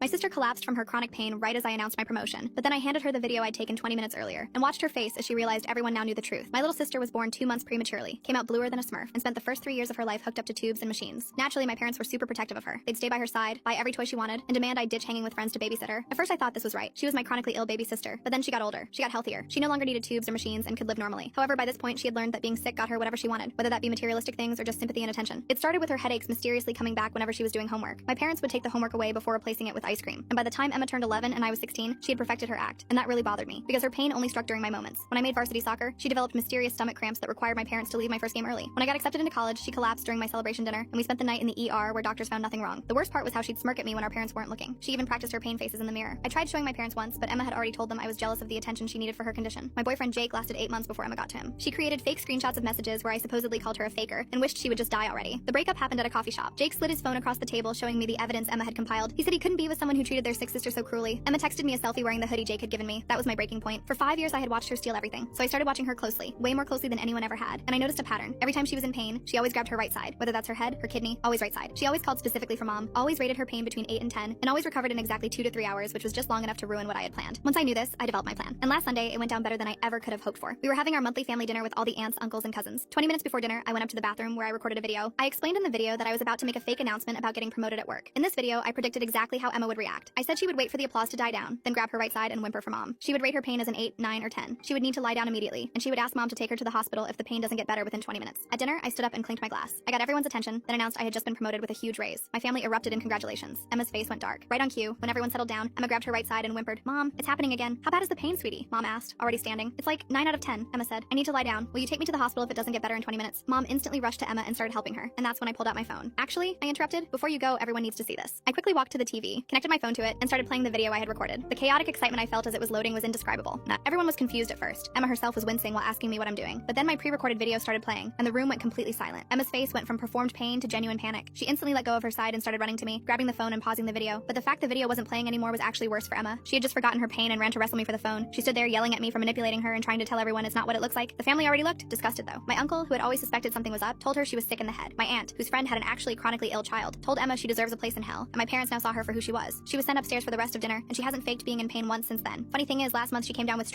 My sister collapsed from her chronic pain right as I announced my promotion, but then I handed her the video I'd taken 20 minutes earlier and watched her face as she realized everyone now knew the truth. My little sister was born 2 months prematurely, came out bluer than a Smurf, and spent the first 3 years of her life hooked up to tubes and machines. Naturally, my parents were super protective of her. They'd stay by her side, buy every toy she wanted, and demand I ditch hanging with friends to babysit her. At first I thought this was right. She was my chronically ill baby sister, but then she got older. She got healthier. She no longer needed tubes or machines and could live normally. However, by this point she had learned that being sick got her whatever she wanted, whether that be materialistic things or just sympathy and attention. It started with her headaches mysteriously coming back whenever she was doing homework. My parents would take the homework away before replacing it with ice cream, and by the time Emma turned 11 and I was 16, she had perfected her act, and that really bothered me because her pain only struck during my moments. When I made varsity soccer, she developed mysterious stomach cramps that required my parents to leave my first game early. When I got accepted into college, she collapsed during my celebration dinner, and we spent the night in the ER where doctors found nothing wrong. The worst part was how she'd smirk at me when our parents weren't looking. She even practiced her pain faces in the mirror. I tried showing my parents once, but Emma had already told them I was jealous of the attention she needed for her condition. My boyfriend Jake lasted 8 months before Emma got to him. She created fake screenshots of messages where I supposedly called her a faker and wished she would just die already. The breakup happened at a coffee shop. Jake slid his phone across the table, showing me the evidence Emma had compiled. He said he couldn't be with someone who treated their sick sister so cruelly. Emma texted me a selfie wearing the hoodie Jake had given me. That was my breaking point. For 5 years I had watched her steal everything, so I started watching her closely, way more closely than anyone ever had, and I noticed a pattern. Every time she was in pain, she always grabbed her right side, whether that's her head, her kidney, always right side. She always called specifically for mom, always rated her pain between 8 and 10, and always recovered in exactly 2 to 3 hours, which was just long enough to ruin what I had planned. Once I knew this, I developed my plan. And last Sunday, it went down better than I ever could have hoped for. We were having our monthly family dinner with all the aunts, uncles, and cousins. 20 minutes before dinner, I went up to the bathroom where I recorded a video. I explained in the video that I was about to make a fake announcement about getting promoted at work. In this video, I predicted exactly how Emma would react. I said she would wait for the applause to die down, then grab her right side and whimper for mom. She would rate her pain as an 8, 9, or 10. She would need to lie down immediately, and she would ask mom to take her to the hospital if the pain doesn't get better within 20 minutes. At dinner, I stood up and clinked my glass. I got everyone's attention, then announced I had just been promoted with a huge raise. My family erupted in congratulations. Emma's face went dark. Right on cue, when everyone settled down, Emma grabbed her right side and whimpered, "Mom, it's happening again. How bad is the pain, sweetie?" Mom asked, already standing. "It's like 9 out of 10, Emma said. "I need to lie down. Will you take me to the hospital if it doesn't get better in 20 minutes? Mom instantly rushed to Emma and started helping her, and that's when I pulled out my phone. "Actually," I interrupted, "before you go, everyone needs to see this." I quickly walked to the TV, connected my phone to it, and started playing the video I had recorded. The chaotic excitement I felt as it was loading was indescribable. Everyone was confused at first. Emma herself was wincing while asking me what I'm doing. But then my pre-recorded video started playing, and the room went completely silent. Emma's face went from performed pain to genuine panic. She instantly let go of her side and started running to me, grabbing the phone and pausing the video. But the fact the video wasn't playing anymore was actually worse for Emma. She had just forgotten her pain and ran to wrestle me for the phone. She stood there yelling at me for manipulating her and trying to tell everyone it's not what it looks like. The family already looked disgusted though. My uncle, who had always suspected something was up, told her she was sick in the head. My aunt, whose friend had an actually chronically ill child, told Emma she deserves a place in hell, and my parents now saw her for who she was. She was sent upstairs for the rest of dinner, and she hasn't faked being in pain once since then. Funny thing is, last month she came down with